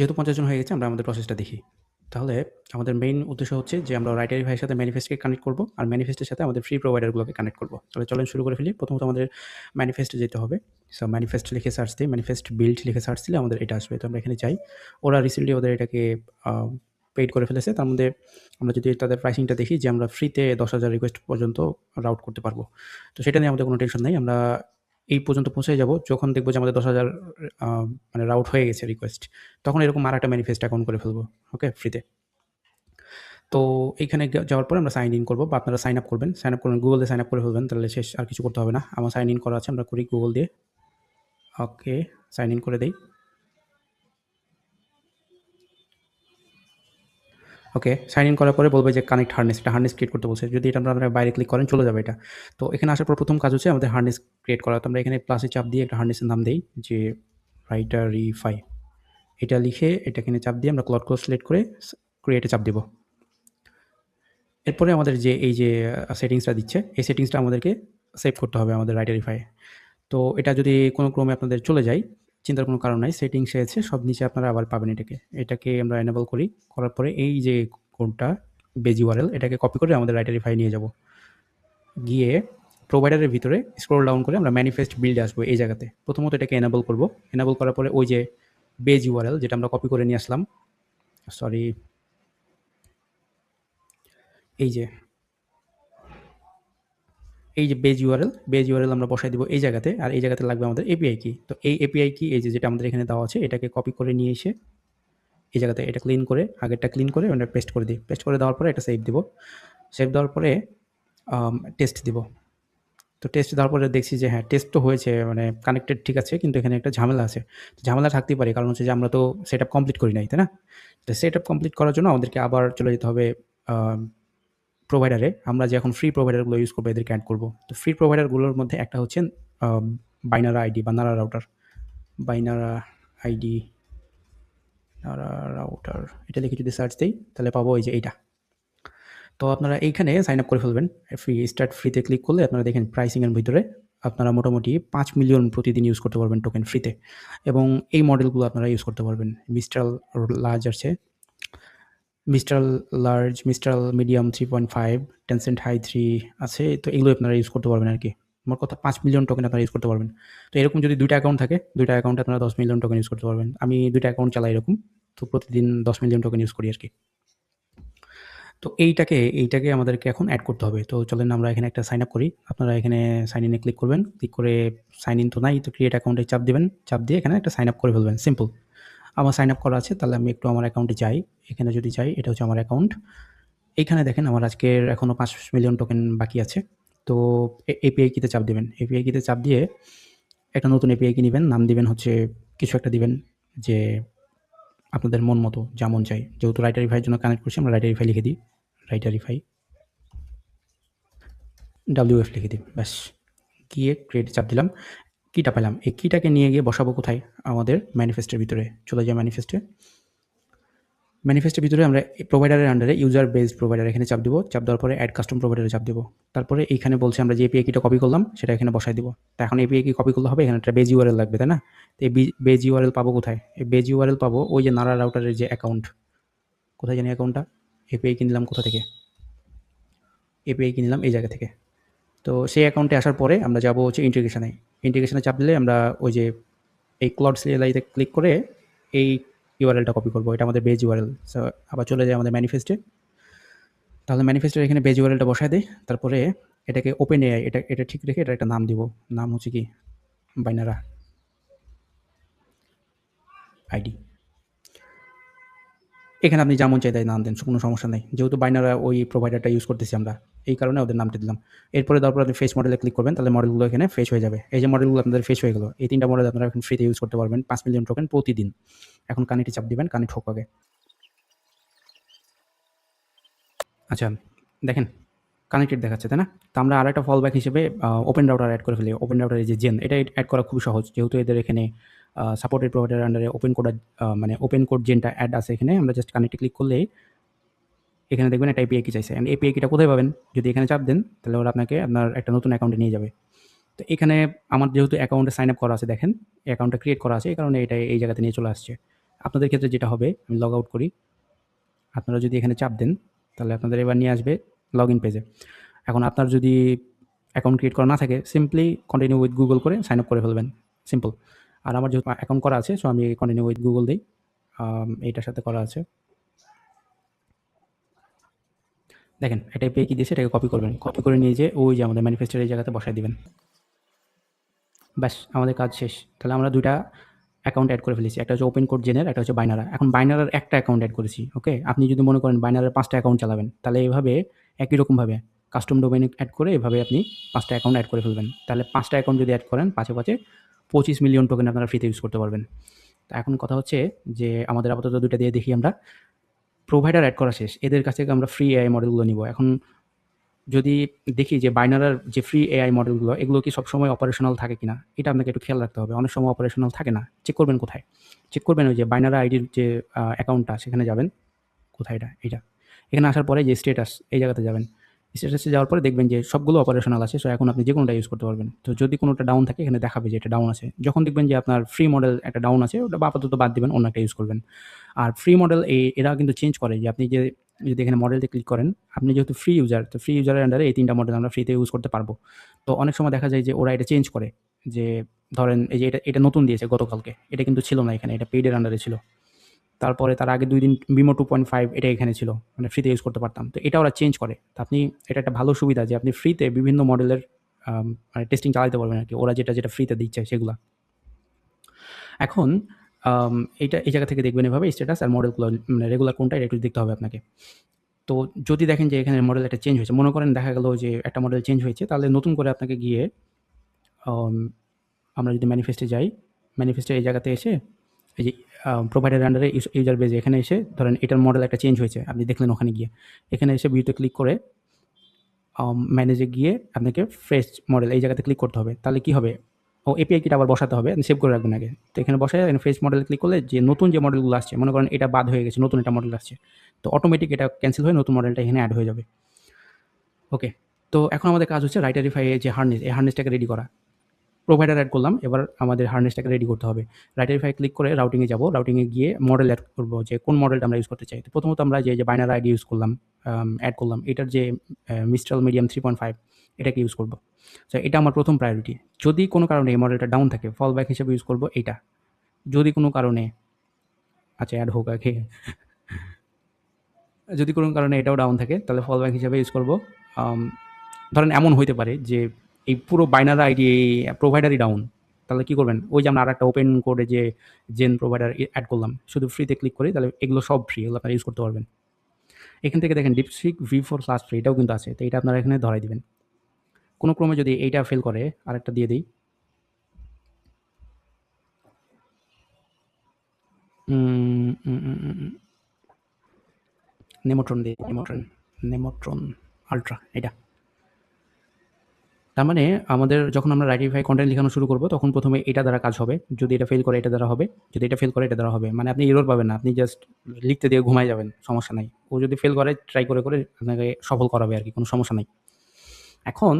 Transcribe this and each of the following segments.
যেহেতু 50 জন হয়ে গেছে আমরা আমাদের প্রসেসটা দেখি। তাহলে আমাদের মেইন উদ্দেশ্য হচ্ছে যে আমরা রাইটারিফাইয়ের সাথে ম্যানিফেস্টকে কানেক্ট করব আর ম্যানিফেস্টের সাথে আমাদের ফ্রি প্রোভাইডারগুলোকে কানেক্ট করব। তাহলে চলেন শুরু করে ফেলি। প্রথমত আমাদের ম্যানিফেস্টে যেতে হবে। সো ম্যানিফেস্ট লিখে সার্চ দিই, ম্যানিফেস্ট বিল্ড লিখে সার্চ দিলে আমাদের এটা আসবে। তো আমরা এখানে যাই। ওরা রিসেন্টলি ওদের এটাকে আ পেইড করে ফেলেছে। তার মধ্যে আমরা যদি তাদের প্রাইসিংটা দেখি যে আমরা ফ্রিতে 10,000 রিকোয়েস্ট পর্যন্ত রাউট করতে পারবো। তো সেটা নিয়ে আমাদের কোনো টেনশন নাই। আমরা এই পর্যন্ত পৌঁছে যাব যখন দেখব যে আমাদের 10,000 আ মানে রাউট হয়ে গেছে রিকোয়েস্ট। তখন এরকম আরেকটা ম্যানিফেস্ট অ্যাকাউন্ট করে ফেলবো। ওকে? ফ্রিতে। তো এইখানে যাওয়ার পরে আমরা সাইন ইন করব বা আপনারা সাইন আপ করবেন। সাইন আপ করবেন Google দিয়ে সাইন আপ করে ফেলবেন। তাহলে শেষ, আর কিছু করতে হবে না। আমার সাইন ইন করা আছে। আমরা করি Google দিয়ে। ওকে, সাইন ইন করে দেই। ওকে, সাইন ইন করার পরে বলবে যে কানেক্ট হারনেস। এটা হারনেস ক্রিয়েট করতে বলছে। যদি এটা আপনারা বাইরে ক্লিক করেন চলে যাবে এটা। তো এখানে আসার পর প্রথম কাজ হচ্ছে আমাদের হারনেস ক্রিয়েট করা। তো আমরা এখানে প্লাসে চাপ দিয়ে একটা হারনেসের নাম দেই যে রাইটারিফাই। এটা লিখে এটা এখানে চাপ দিয়ে আমরা ক্লড সিলেক্ট করে ক্রিয়েটে চাপ দেব। এরপরে আমাদের যে এই যে সেটিংসটা দিচ্ছে, এই সেটিংসটা আমাদেরকে সেভ করতে হবে আমাদের রাইটারিফাইয়ে। তো এটা যদি কোনো ক্রমে আপনাদের চলে যায়, চিন্তার কোনো কারণ নাই। সেটিংসে আছে, সব নিচে আপনারা আবার পাবেন এটাকে। এটাকে আমরা এনেবল করি। করার পরে এই যে কোডটা বেজ ইউআরএল এটাকে কপি করে আমাদের রাইটারিফাই নিয়ে যাব। গিয়ে প্রোভাইডারের ভিতরে স্ক্রল ডাউন করে আমরা ম্যানিফেস্ট বিল্ডে আসবো এই জায়গাতে। প্রথমত এটাকে এনেবল করব। এনেবল করার পরে ওই যে বেজ ইউআরএল যেটা আমরা কপি করে নিয়ে আসলাম, সরি, এই যে বেজ ইউআরএল আমরা বসাই দিব এই জায়গাতে। আর এই জায়গাতে লাগবে আমাদের এপিআই কি। তো এই এপিআই কি এই যে যেটা আমাদের এখানে দেওয়া আছে এটাকে কপি করে নিয়ে এসে এই জায়গাতে এটা ক্লিন করে, আগেরটা ক্লিন করে আমরা পেস্ট করে দিই। পেস্ট করে দেওয়ার পরে এটা সেভ দিব। সেভ দেওয়ার পরে টেস্ট দিব। তো টেস্ট দেওয়ার পরে দেখছি যে হ্যাঁ, টেস্ট তো হয়েছে, মানে কানেক্টেড ঠিক আছে, কিন্তু এখানে একটা ঝামেলা আছে। ঝামেলা থাকতেই পারে, কারণ হচ্ছে যে আমরা তো সেটআপ কমপ্লিট করি নাই, তাই না? তো সেটআপ কমপ্লিট করার জন্য আমাদেরকে আবার চলে যেতে হবে প্রোভাইডারে। আমরা যে এখন ফ্রি প্রোভাইডারগুলো ইউজ করবো এদেরকে অ্যাড করবো। তো ফ্রি প্রোভাইডারগুলোর মধ্যে একটা হচ্ছে বাইনারা আইডি বা নারা রাউটার। বাইনারা আইডি, নারা রাউটার, এটা লিখে যদি সার্চ দিই তাহলে পাবো এই যে এইটা। তো আপনারা এইখানে সাইন আপ করে ফেলবেন। স্টার্ট ফ্রিতে ক্লিক করলে আপনারা দেখেন প্রাইসিংয়ের ভিতরে আপনারা মোটামুটি 5 মিলিয়ন প্রতিদিন ইউজ করতে পারবেন টোকেন ফ্রিতে, এবং এই মডেলগুলো আপনারা ইউজ করতে পারবেন। মিস্ট্রাল লার্জ আছে, Mistral large, Mistral medium 3.5, Tencent high 3 আছে। তো এগুলো আপনারা ইউজ করতে পারবেন আর কি। মোট কথা 5 মিলিয়ন টোকেন আপনারা ইউজ করতে পারবেন। তো এরকম যদি 2টা অ্যাকাউন্ট থাকে, 2টা অ্যাকাউন্টে আপনারা 10 মিলিয়ন টোকেন ইউজ করতে পারবেন। আমি 2টা অ্যাকাউন্ট চালাই এরকম। তো প্রতিদিন 10 মিলিয়ন টোকেন ইউজ করি আর কি। তো এইটাকে আমাদেরকে এখন অ্যাড করতে হবে। তো চলেন আমরা এখানে একটা সাইন আপ করি। আপনারা এখানে সাইন ইনে ক্লিক করবেন। ক্লিক করে সাইন ইন তো নাই, তো ক্রিয়েট অ্যাকাউন্টে চাপ দিবেন। চাপ দিয়ে এখানে একটা সাইন আপ করে ফেলবেন। সিম্পল। আমার সাইন আপ করা আছে, তাহলে আমি একটু আমার অ্যাকাউন্টে যাই। এখানে যদি যাই, এটা হচ্ছে আমার অ্যাকাউন্ট। এইখানে দেখেন আমার আজকের এখনও 5 মিলিয়ন টোকেন বাকি আছে। তো এপিআই কিতে চাপ দিবেন। এপিআই কিতে চাপ দিয়ে একটা নতুন এপিআই কি নিবেন। নাম দিবেন হচ্ছে কিছু একটা দিবেন, যে আপনাদের মন মতো যা মন চাই। যেহেতু রাইটারিফাইয়ের জন্য কানেক্ট করছি, আমরা রাইটারিফাই লিখে দিই। রাইটারিফাই WF লিখে দিই। ব্যাস। গিয়ে ক্রিয়েটে চাপ দিলাম। কিটা পেলাম। এই কিটাকে নিয়ে গিয়ে বসাবো কোথায়? আমাদের ম্যানিফেস্টের ভিতরে। চলে যাই ম্যানিফেস্টে। ম্যানিফেস্টের ভিতরে আমরা প্রোভাইডারের আন্ডারে ইউজার বেসড প্রোভাইডার এখানে চাপ দিব। চাপ দেওয়ার পরে অ্যাড কাস্টম প্রোভাইডারে চাপ দিব। তারপরে এইখানে বলছে আমরা যে এপিআই কিটা কপি করলাম সেটা এখানে বসাই দিব। তো এখন এপিআই কি কপি করলে হবে? এখানে একটা বেজ ইউআরএল লাগবে, তাই না? তো এই বেজ ইউআরএল পাবো কোথায়? এই বেজ ইউআরএল পাবো ওই যে নারা রাউটারের যে অ্যাকাউন্ট। কোথায় জানি অ্যাকাউন্টটা? এপিআই কি নিলাম কোথা থেকে? এপিআই কি নিলাম এই জায়গা থেকে। তো সেই অ্যাকাউন্টে আসার পরে আমরা যাব হচ্ছে ইন্টিগ্রেশনে। ইন্টিগ্রেশনে চাপ দিলে আমরা ওই যে এই ক্লাউড সিএলআইতে ক্লিক করে এই ইউআরএলটা কপি করবো। এটা আমাদের বেজ ইউআরএল। সো আবার চলে যায় আমাদের ম্যানিফেস্টে। তাহলে ম্যানিফেস্টের এখানে বেজ ইউআরএলটা বসায় দেই। তারপরে এটাকে ওপেন এআই, এটা ঠিক রেখে এটা একটা নাম দিব। নাম হচ্ছে কি? বাইনারা আইডি। এখানে আপনি যেমন চাই তাই নাম দেন, কোনো সমস্যা নেই। যেহেতু বাইনারা ওই প্রোভাইডারটা ইউজ করতেছি আমরা, এই কারণে ওদের নামটা দিলাম। এরপরে তারপর আপনি ফেস মডেলে ক্লিক করবেন, তাহলে মডেলগুলো এখানে ফেস হয়ে যাবে। এই যে মডেলগুলো আপনাদের ফেস হয়ে গেল। এই 3টা মডেল আপনারা এখন ফ্রিতে ইউজ করতে পারবেন 5 মিলিয়ন টোকেন প্রতিদিন। এখন কানেক্টে চাপ দিবেন, কানেক্ট হোক আগে। আচ্ছা, দেখেন কানেক্টেড দেখাচ্ছে, তাই না? তো আমরা আরেকটা ফল ব্যাক হিসেবে ওপেন রাউটার অ্যাড করে ফেলি। ওপেন রাউটারের যে জেন, এটা অ্যাড করা খুবই সহজ। যেহেতু এদের এখানে সাপোর্টেড প্রোভাইডারের আন্ডারে মানে ওপেন কোড জেনটা অ্যাড আছে এখানে। আমরা জাস্ট কানেক্টে ক্লিক করলেই এখানে দেখবেন একটা এপিআই কি চাইছে। অ্যান্ড এপিআই কিটা কোথায় পাবেন? যদি এখানে চাপ দেন তাহলে ওরা আপনাকে আপনার একটা নতুন অ্যাকাউন্টে নিয়ে যাবে। তো এখানে আমার যেহেতু অ্যাকাউন্টে সাইন আপ করা আছে, দেখেন অ্যাকাউন্টটা ক্রিয়েট করা আছে, এই কারণে এটা এই জায়গাতে নিয়ে চলে আসছে। আপনাদের ক্ষেত্রে যেটা হবে, আমি লগ আউট করি। আপনারা যদি এখানে চাপ দেন, তাহলে আপনাদের এবার নিয়ে আসবে লগইন পেজে। এখন আপনার যদি অ্যাকাউন্ট ক্রিয়েট করা না থাকে, সিম্পলি কন্টিনিউ উইথ গুগল করে সাইন আপ করে ফেলবেন, সিম্পল। আর আমার যেহেতু অ্যাকাউন্ট করা আছে, সো আমি কন্টিনিউ উইথ গুগল দিই। এইটার সাথে করা আছে। দেখেন এটা পেয়ে কি দিয়েছে, এটাকে কপি করবেন, কপি করে নিয়ে যেয়ে ওই যে আমাদের ম্যানিফেস্টোর এই জায়গাতে বসায় দিবেন। ব্যাস আমাদের কাজ শেষ। তাহলে আমরা ২ টা অ্যাকাউন্ট এড করে ফেলেছি। একটা হচ্ছে ওপেন কোড জেনের, একটা হচ্ছে বাইনারা। এখন বাইনারার একটা অ্যাকাউন্ট এড করেছি, ওকে? আপনি যদি মনে করেন বাইনারার ৫ টা অ্যাকাউন্ট চালাবেন, তাহলে এভাবে একই রকমভাবে কাস্টম ডোমেইন এড করে এভাবে আপনি ৫ টা অ্যাকাউন্ট এড করে ফেলবেন। তাহলে ৫ টা অ্যাকাউন্ট যদি এড করেন, পাঁচে ২৫ মিলিয়ন টোকেন আপনারা ফ্রিতে ইউজ করতে পারবেন। তো এখন কথা হচ্ছে যে আমাদের আপাতত ২ টা দিয়ে দেখি আমরা। প্রোভাইডার এড করা শেষ। এদের কাছ থেকে আমরা ফ্রি এআই মডেলগুলো নিব। এখন যদি দেখি যে বাইনারার যে ফ্রি এআই মডেলগুলো, এগুলো কি সবসময় অপারেশনাল থাকে কিনা, এটা আপনাকে একটু খেয়াল রাখতে হবে। অনেক সময় অপারেশনাল থাকে না। চেক করবেন কোথায়? চেক করবেন ওই যে বাইনারা আইডির যে অ্যাকাউন্টটা, সেখানে যাবেন। কোথায় এটা? এইটা। এখানে আসার পরে যে স্ট্যাটাস, এই জায়গাতে যাবেন। স্ট্যাটাসে যাওয়ার পরে দেখবেন যে সবগুলো অপারেশনাল আছে। সো এখন আপনি যেকোনোটা ইউজ করতে পারবেন। তো যদি কোনোটা ডাউন থাকে, এখানে দেখাবে যে এটা ডাউন আছে। যখন দেখবেন যে আপনার ফ্রি মডেল একটা ডাউন আছে, ওটা আপাতত বাদ দিবেন, অন্য একটা ইউজ করবেন। আর ফ্রি মডেল এরা কিন্তু চেঞ্জ করে যে আপনি যে যদি এখানে মডেলতে ক্লিক করেন, আপনি যেহেতু ফ্রি ইউজার, তো ফ্রি ইউজারের আন্ডারে এই ৩ টা মডেল আমরা ফ্রিতে ইউজ করতে পারবো। তো অনেক সময় দেখা যায় যে ওরা এটা চেঞ্জ করে। যে ধরেন এই যে এটা নতুন দিয়েছে গতকালকে। এটা কিন্তু ছিল না এখানে, এটা পেইডের আন্ডারে ছিল। তারপরে তার আগের ২ দিন বিমো 2.5 এটা এখানে ছিল। মানে ফ্রিতে ইউজ করতে পারতাম। তো এটা ওরা চেঞ্জ করে। তো আপনি, এটা একটা ভালো সুবিধা যে আপনি ফ্রিতে বিভিন্ন মডেলের মানে টেস্টিং চালাতে পারবেন আরকি। ওরা যেটা ফ্রিতে দিচ্ছে সেগুলা। এখন আম এইটা এই জায়গা থেকে দেখবেন এভাবে স্ট্যাটাস আর মডেলগুলো, মানে রেগুলার কোনটা এটা একটু দেখতে হবে আপনাকে। তো যদি দেখেন যে এখানে মডেল একটা চেঞ্জ হয়েছে, মনে করেন দেখা গেল যে একটা মডেল চেঞ্জ হয়েছে, তাহলে নতুন করে আপনাকে গিয়ে আম আমরা যদি ম্যানিফেস্টে যাই, ম্যানিফেস্টে এই জায়গাতে এসে এই যে প্রোভাইডারের আন্ডারে ইউজার বেজে এখানে এসে ধরেন এটার মডেল একটা চেঞ্জ হয়েছে, আপনি দেখলেন ওখানে গিয়ে। এখানে এসে ভিউতে ক্লিক করে ম্যানেজে গিয়ে আপনাকে ফ্রেশ মডেল এই জায়গাতে ক্লিক করতে হবে। তাহলে কি হবে? এপিআই কিটা আবার বসাতে হবে। সেভ করে রাখবেন আগে। তো এখানে বসায় এখানে ফ্রেশ মডেলে ক্লিক করলে যে নতুন যে মডেলগুলো আসছে, মনে করেন এটা বাদ হয়ে গেছে, নতুন একটা মডেল আসছে। তো অটোমেটিক এটা ক্যানসেল হয়ে নতুন মডেলটা এখানে এড হয়ে যাবে। ওকে। তো এখন আমাদের কাজ হচ্ছে রাইটারিফাই এর যে হার্নেস, এই হার্নেসটাকে রেডি করা। প্রোভাইডার এড করলাম, এবার আমাদের হার্নেসটাকে রেডি করতে হবে। রাইটারিফাই ক্লিক করে রাউটিংয়ে যাব। রাউটিংয়ে গিয়ে মডেল এড করব যে কোন মডেলটা আমরা ইউজ করতে চাই। তো প্রথমত আমরা যে বাইনারি আইডি ইউজ করলাম, এড করলাম। এটার যে মিস্ট্রাল মিডিয়াম 3.5 এটাকে ইউজ করব। সো এটা আমার প্রথম প্রায়োরিটি। যদি কোনো কারণে এই মডেলটা ডাউন থাকে, ফল ব্যাক হিসেবে ইউজ করব এইটা। যদি কোনো কারণে, আচ্ছা এড হোক আগে। যদি কোনো কারণে এটাও ডাউন থাকে, তাহলে ফল ব্যাক হিসেবে ইউজ করব। আম ধরেন এমন হইতে পারে যে এই পুরো বাইনারি আইডি প্রোভাইডারই ডাউন। তাহলে কি করবেন? ওই যে আমরা আরেকটা ওপেন কোডে যে জেন প্রোভাইডার এড করলাম, শুধু ফ্রিতে ক্লিক করি, তাহলে এগুলো সব ফ্রি, এগুলো আপনারা ইউজ করতে পারবেন। এখান থেকে দেখেন ডিপসিক V4 ক্লাস ফ্রি, এটাও কিন্তু আছে। তো এটা আপনারা এখানে ধরাই দিবেন। কোনো ক্রমে যদি এইটা ফেল করে, আরেকটা দিয়ে দিই। নেমোট্রন দিয়ে, নেমোট্রন আল্ট্রা এটা। তার মানে আমাদের যখন আমরা রাইটিফাই কনটেন্ট লিখানো শুরু করব, তখন প্রথমে এটা দ্বারা কাজ হবে। যদি এটা ফেল করে এটা দ্বারা হবে। যদি এটা ফেল করে এটা দ্বারা হবে। মানে আপনি এরর পাবেন না। আপনি জাস্ট লিখতে দিয়ে ঘুমায় যাবেন। সমস্যা নাই। ও যদি ফেল করে ট্রাই করে আপনাকে সফল করাবে আরকি। কোনো সমস্যা নাই। এখন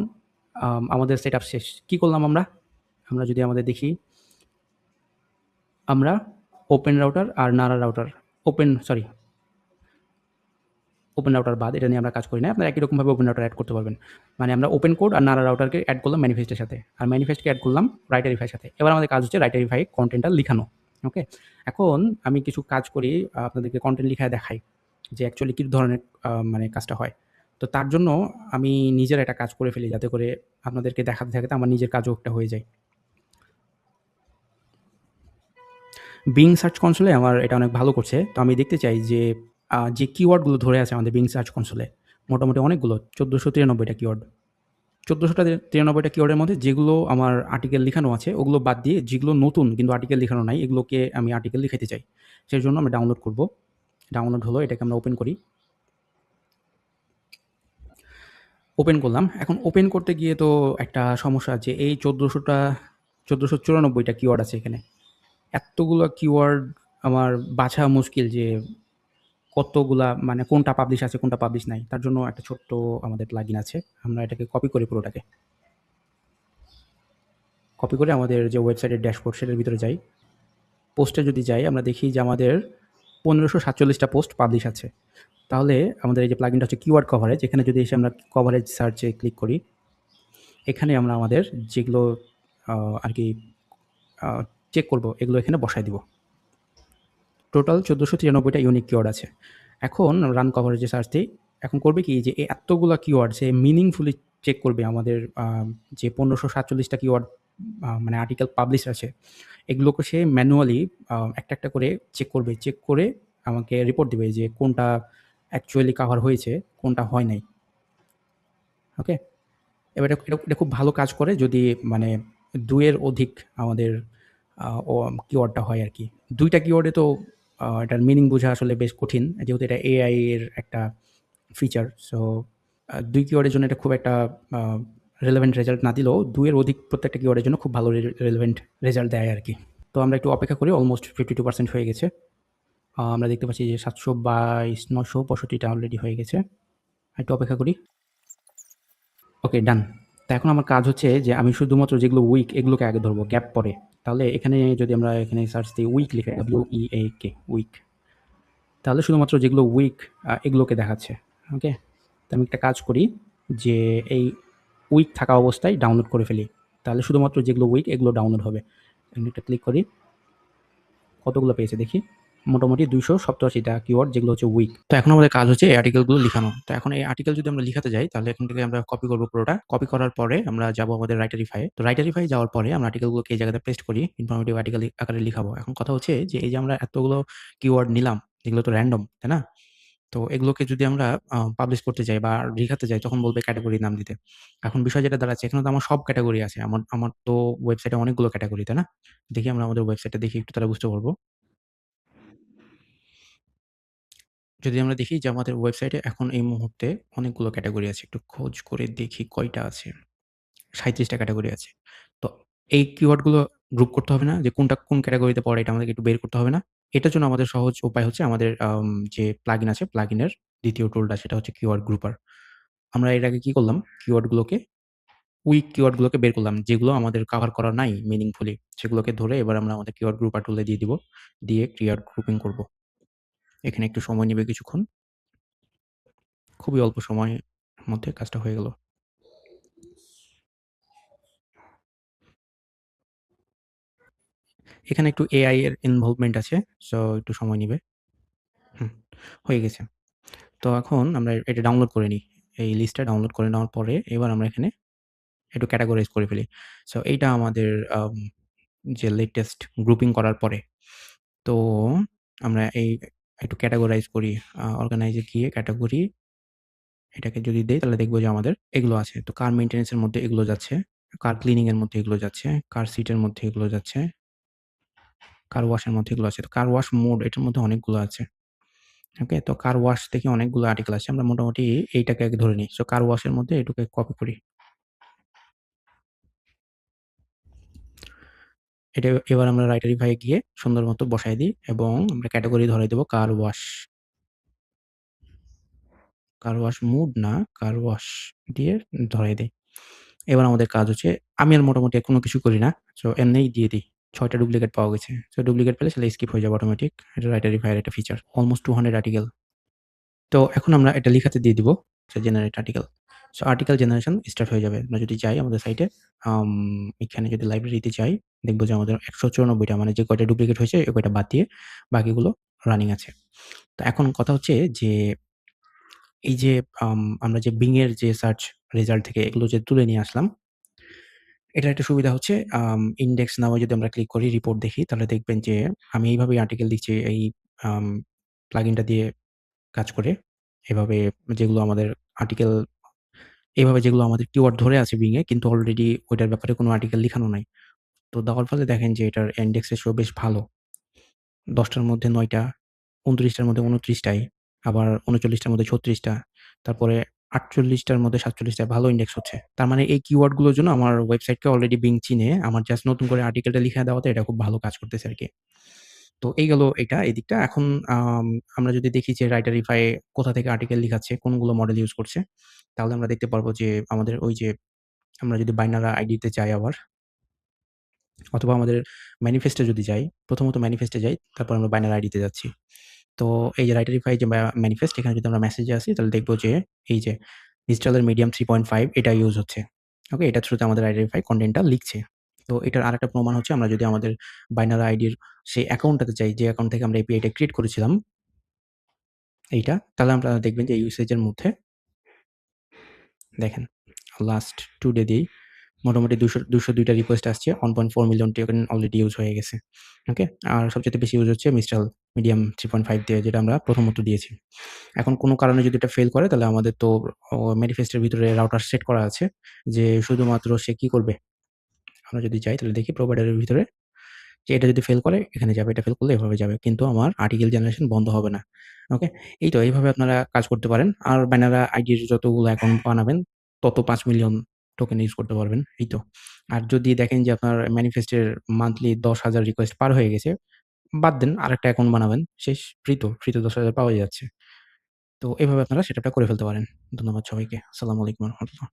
আমাদের সেটআপ শেষ। কি করলাম আমরা? আমরা যদি আমাদের দেখি, আমরা ওপেন রাউটার আর নারা রাউটার, ওপেন রাউটার বাদ এটা নিয়ে আমরা কাজ করি না। আপনারা একই রকমভাবে ওপেন রাউটার এড করতে পারবেন। মানে আমরা ওপেন কোড আর নারা রাউটারকে এড করলাম ম্যানিফেস্টের সাথে। আর ম্যানিফেস্টকে এড করলাম রাইটারিফাইয়ের সাথে। এবার আমাদের কাজ হচ্ছে রাইটারিফাই কনটেন্টটা লিখানো। ওকে? এখন আমি কিছু কাজ করি, আপনাদেরকে কনটেন্ট লিখায় দেখাই যে অ্যাকচুয়ালি কী ধরনের মানে কাজটা হয়। তো তার জন্য আমি নিজের একটা কাজ করে ফেলি, যাতে করে আপনাদেরকে দেখাতে আমার নিজের কাজও একটা হয়ে যায়। Bing সার্চ কনসোলে আমার এটা অনেক ভালো করছে। তো আমি দেখতে চাই যে যে কিওয়ার্ডগুলো ধরে আছে আমাদের Bing সার্চ কনসোলে, মোটামুটি অনেকগুলো ১৪৯৩ টা কিওয়ার্ড। ১৪৯৩ টা কিওয়ার্ডের মধ্যে যেগুলো আমার আর্টিকেল লিখানো আছে, ওগুলো বাদ দিয়ে যেগুলো নতুন কিন্তু আর্টিকেল লিখানো নাই, এগুলোকে আমি আর্টিকেল লিখাইতে চাই। সেজন্য আমরা ডাউনলোড করব। ডাউনলোড হলো, এটাকে আমরা ওপেন করি। ওপেন করলাম। এখন ওপেন করতে গিয়ে তো একটা সমস্যা আছে। এই ১৪৯৪ টা কিওয়ার্ড আছে এখানে। এতগুলা কিওয়ার্ড আমার বাছা মুশকিল যে কতগুলা, মানে কোনটা পাবলিশ আছে, কোনটা পাবলিশ নাই। তার জন্য একটা ছোট্ট আমাদের প্লাগইন আছে। আমরা এটাকে কপি করি পুরোটাকে। কপি করে আমাদের যে ওয়েবসাইটের ড্যাশবোর্ড, সেটার ভিতরে যাই। পোস্টে যদি যাই আমরা দেখি যে আমাদের 1547টা পোস্ট পাবলিশ আছে। তাহলে আমাদের এই যে প্লাগইনটা হচ্ছে কিওয়ার্ড কভারেজ, এখানে যদি এসে আমরা কভারেজ সার্চে ক্লিক করি, এখানে আমরা আমাদের যেগুলো আর কি চেক করব এগুলো এখানে বসায় দিব। টোটাল 1493টা ইউনিক কিওয়ার্ড আছে। এখন রান কভারেজে সার্চ দিই। এখন করবে কি যে এই এতগুলা কিওয়ার্ড সে মিনিংফুলি চেক করবে আমাদের যে 1547টা কিওয়ার্ড মানে আর্টিকেল পাবলিশ আছে, এগুলোকে সে ম্যানুয়ালি একটা, একটা করে চেক করবে। চেক করে আমাকে রিপোর্ট দিবে যে কোনটা অ্যাকচুয়ালি কভার হয়েছে, কোনটা হয় নাই। ওকে? এবার এটা খুব ভালো কাজ করে যদি মানে ২ এর অধিক আমাদের কিওয়ার্ডটা হয় আরকি। ২ টা কিওয়ার্ডে তো এটার মিনিং বোঝা আসলে বেশ কঠিন। যেহেতু এটা এআই এর একটা ফিচার। সো ২ কিওয়ার্ডের জন্য এটা খুব একটা আ রেলেভেন্ট রেজাল্ট না দিলেও ২ এর অধিক প্রত্যেকটা কিওয়ার্ডের জন্য খুব ভালো রেলেভেন্ট রেজাল্ট দেয় আরকি। তো আমরা একটু অপেক্ষা করি। অলমোস্ট 52% হয়ে গেছে। আমরা দেখতে পাচ্ছি যে 722, 965 টা অলরেডি হয়ে গেছে। একটু অপেক্ষা করি। ওকে, ডান। তো এখন আমার কাজ হচ্ছে যে আমি শুধুমাত্র যেগুলো উইক এগুলোকে আগে ধরবো, গ্যাপ পরে। তাহলে এখানে যদি আমরা এখানে সার্চ দিই উইক লিখে WEAK উইক। তাহলে শুধুমাত্র যেগুলো উইক এগুলোকে দেখাচ্ছে। ওকে? তো আমি একটা কাজ করি যে এই উইক থাকা অবস্থায় ডাউনলোড করে ফেলি। তাহলে শুধুমাত্র যেগুলো উইক এগুলো ডাউনলোড হবে। আমি একটা ক্লিক করি। কতগুলো পেয়েছে দেখি। মোটামুটি 287 টা কিওয়ার্ড যেগুলো হচ্ছে উইক। তো এখন আমাদের কাজ হচ্ছে এই আর্টিকেলগুলো লিখানো। তো এখন এই আর্টিকেল যদি আমরা লিখাতে যাই তাহলে এখান থেকে আমরা কপি করব পুরোটা। কপি করার পরে আমরা যাবো আমাদের রাইটারিফাই এ। তো রাইটারিফাই যাওয়ার পরে আমরা আর্টিকেলগুলোকে এই জায়গাতে পেস্ট করি। ইনফরমেটিভ আর্টিকেল আকারে লিখাবো। এখন কথা হচ্ছে যে এই যে আমরা এতগুলো কিওয়ার্ড নিলাম, এগুলো তো র‍্যান্ডম, তাই না? তো এগুলোকে যদি আমরা পাবলিশ করতে যাই বা লিখাতে যাই তখন বলবে ক্যাটেগরি নাম দিতে। এখন বিষয় যেটা দাঁড়াচ্ছে এখানে তো আমার সব ক্যাটেগরি আছে। আমার আমার তো ওয়েবসাইটে অনেকগুলো ক্যাটেগরি, তাই না? দেখি আমরা আমাদের ওয়েবসাইটটা দেখি একটু তাহলে বুঝতে পারবো। যদি আমরা দেখি যে আমাদের ওয়েবসাইটে এখন এই মুহূর্তে অনেকগুলো ক্যাটেগরি আছে। একটু খোঁজ করে দেখি কয়টা আছে। ৩৭ টা ক্যাটেগরি আছে। তো এই কিওয়ার্ড গুলো গ্রুপ করতে হবে না? যে কোনটা কোন ক্যাটেগরিতে পড়ে এটা আমাদেরকে একটু বের করতে হবে না? এটার জন্য আমাদের সহজ উপায় হচ্ছে আমাদের যে প্লাগইন আছে, প্লাগইনের ২য় টুলটা সেটা হচ্ছে কিওয়ার্ড গ্রুপার। আমরা এর আগে কি করলাম? উইক কিওয়ার্ড গুলোকে বের করলাম। যেগুলো আমাদের কভার করা নাই মিনিংফুলি সেগুলোকে ধরে এবার আমরা আমাদের কিওয়ার্ড গ্রুপার টুলে দিয়ে দিব। দিয়ে কিওয়ার্ড গ্রুপিং করব। এখানে একটু সময় নিবে কিছুক্ষণ। খুবই অল্প সময়ের মধ্যে কাজটা হয়ে গেল। এখানে একটু এআই এর ইনভলভমেন্ট আছে। সো একটু সময় নিবে। হুম, হয়ে গেছে। তো এখন আমরা এটা ডাউনলোড করে নিই। এই লিস্টটা ডাউনলোড করে নেওয়ার পরে এবার আমরা এখানে একটু ক্যাটেগরাইজ করে ফেলি। সো এইটা আমাদের আম যে লেটেস্ট গ্রুপিং করার পরে। তো আমরা একটু ক্যাটেগরাইজ করি। অর্গানাইজ এ গিয়ে ক্যাটেগরি এটাকে যদি দেই তাহলে দেখব যে আমাদের এগুলো আছে। তো কার মেইনটেন্যান্স এর মধ্যে এগুলো যাচ্ছে, কার ক্লিনিং এর মধ্যে এগুলো যাচ্ছে, কার সিট এর মধ্যে এগুলো যাচ্ছে, কার ওয়াশ এর মধ্যে এগুলো আছে। তো কার ওয়াশ মোড এটার মধ্যে অনেকগুলো আছে। ওকে? তো কার ওয়াশ থেকে অনেকগুলো আর্টিকেল আছে। আমরা মোটামুটি এইটাকে আগে ধরে নিই। সো কার ওয়াশ এর মধ্যে এটুকে কপি করি। এটা এবার আমরা রাইটারিফাই এ গিয়ে সুন্দর মতো বসায় দিই এবং আমরা ক্যাটেগরি ধরাই দেব car wash. Car wash mood না, কার ওয়াশ দিয়ে ধরাই দেই। এবার আমাদের কাজ হচ্ছে আমি আর মোটামুটি কোনো কিছু করি না। সো এমনিই দিয়ে দিই। ৬ টা ডুপ্লিকেট পাওয়া গেছে। সো ডুপ্লিকেট পেলে সেটা স্কিপ হয়ে যাবে অটোমেটিক। এটা রাইটারিফাই এর একটা ফিচার। Almost 200 article. তো এখন আমরা এটা লিখাতে দিয়ে দিব যে generate article. So article generation start হয়ে যাবে। আমরা যদি যাই আমাদের সাইটে আম এখানে যদি লাইব্রেরিতে যাই, দেখব যে আমাদের ১৯৪ টা মানে যে কয়টা ডুপ্লিকেট হয়েছে ওই কয়টা বাদ দিয়ে বাকিগুলো রানিং আছে। তো এখন কথা হচ্ছে যে এই যে আমরা যে Bing এর যে সার্চ রেজাল্ট থেকে এগুলো যে তুলে নিয়ে আসলাম, এটার একটা সুবিধা হচ্ছে ইনডেক্স নাও যদি আমরা ক্লিক করি রিপোর্ট দেখি তাহলে দেখবেন যে আমি এইভাবেই আর্টিকেল দিচ্ছি এই আম প্লাগইনটা দিয়ে কাজ করে। এভাবে যেগুলো আমাদের আর্টিকেল এভাবে যেগুলো আমাদের কিওয়ার্ড ধরে আছে Bing এ কিন্তু অলরেডি ওইটার ব্যাপারে কোনো আর্টিকেল লিখানো নাই। তো দেওয়ার ফলে দেখেন যে এটার ইনডেক্স রেশিও বেশ ভালো। ১০ টার মধ্যে ৯ টা, ২৯ টার মধ্যে ২৯ টাই, আবার ৩৯ টার মধ্যে ৩৬ টা, তারপরে ৪৮ টার মধ্যে ৪৭ টা ভালো ইনডেক্স হচ্ছে। তার মানে এই কিওয়ার্ড গুলোর জন্য আমার ওয়েবসাইটকে অলরেডি Bing চিনে আমার জাস্ট নতুন করে আর্টিকেলটা লিখে দেওয়াতে এটা খুব ভালো কাজ করতেছে আরকি। তো এই গেল এটা এদিকটা। এখন আমরা যদি দেখি যে রাইটারিফাই কোথা থেকে আর্টিকেল লিখাচ্ছে, কোনগুলো মডেল ইউজ করছে, তাহলে আমরা দেখতে পারবো যে আমাদের ওই যে আমরা যদি বাইনারা আইডিতে যাই আবার অথবা আমাদের ম্যানিফেস্টে যদি যাই, প্রথমত ম্যানিফেস্টে যাই, তারপর আমরা বাইনারি আইডিতে যাচ্ছি। তো এই যে রাইটারিফাই যে ম্যানিফেস্ট, এখানে যদি আমরা মেসেজে আসি তাহলে দেখব যে এই যে ডিজিটালের মিডিয়াম 3.5 এটা ইউজ হচ্ছে। ওকে? এটার থ্রুতে আমাদের রাইটারিফাই কনটেন্টটা লিখছে। তো এটার আরেকটা প্রমাণ হচ্ছে আমরা যদি আমাদের বাইনারি আইডির সেই অ্যাকাউন্টটাতে যাই, যে অ্যাকাউন্ট থেকে আমরা এপিআইটা ক্রিয়েট করেছিলাম এইটা, তাহলে আপনারা দেখবেন যে ইউসেজের মধ্যে দেখেন লাস্ট 2 ডে দিয়েই মোটামুটি 202 টা রিকোয়েস্ট আসছে। 1.4 মিলিয়ন টোকেন অলরেডি ইউজ হয়ে গেছে। ওকে? আর সবচাইতে বেশি ইউজ হচ্ছে মিস্ট্রাল মিডিয়াম 3.5 দিয়ে, যেটা আমরা প্রথমত দিয়েছি। এখন কোনো কারণে যদি এটা ফেল করে তাহলে আমাদের তো ম্যানিফেস্টের ভিতরে রাউটার সেট করা আছে যে শুধুমাত্র সে কি করবে? আমরা যদি যাই তাহলে দেখি প্রোভাইডারের ভিতরে যে এটা যদি ফেল করে এখানে যাবে, এটা ফেল করলে এভাবে যাবে। কিন্তু আমার আর্টিকেল জেনারেশন বন্ধ হবে না। ওকে? এই তো এইভাবে আপনারা কাজ করতে পারেন। আর ব্যানারা আইডির যতগুলো অ্যাকাউন্ট বানাবেন তত ৫ মিলিয়ন টোকেন ইউজ করতে পারবেন। এই তো। আর যদি দেখেন যে আপনার ম্যানিফেস্টের মান্থলি ১০,০০০ রিকোয়েস্ট পার হয়ে গেছে, বাদ দেন, আরেকটা অ্যাকাউন্ট বানাবেন। শেষ, ফ্রি তো ১০,০০০ পাওয়াই যাচ্ছে। তো এভাবে আপনারা সেটআপটা করে ফেলতে পারেন। ধন্যবাদ সবাইকে। আসসালামু আলাইকুম ওয়া রাহমাতুল্লাহ।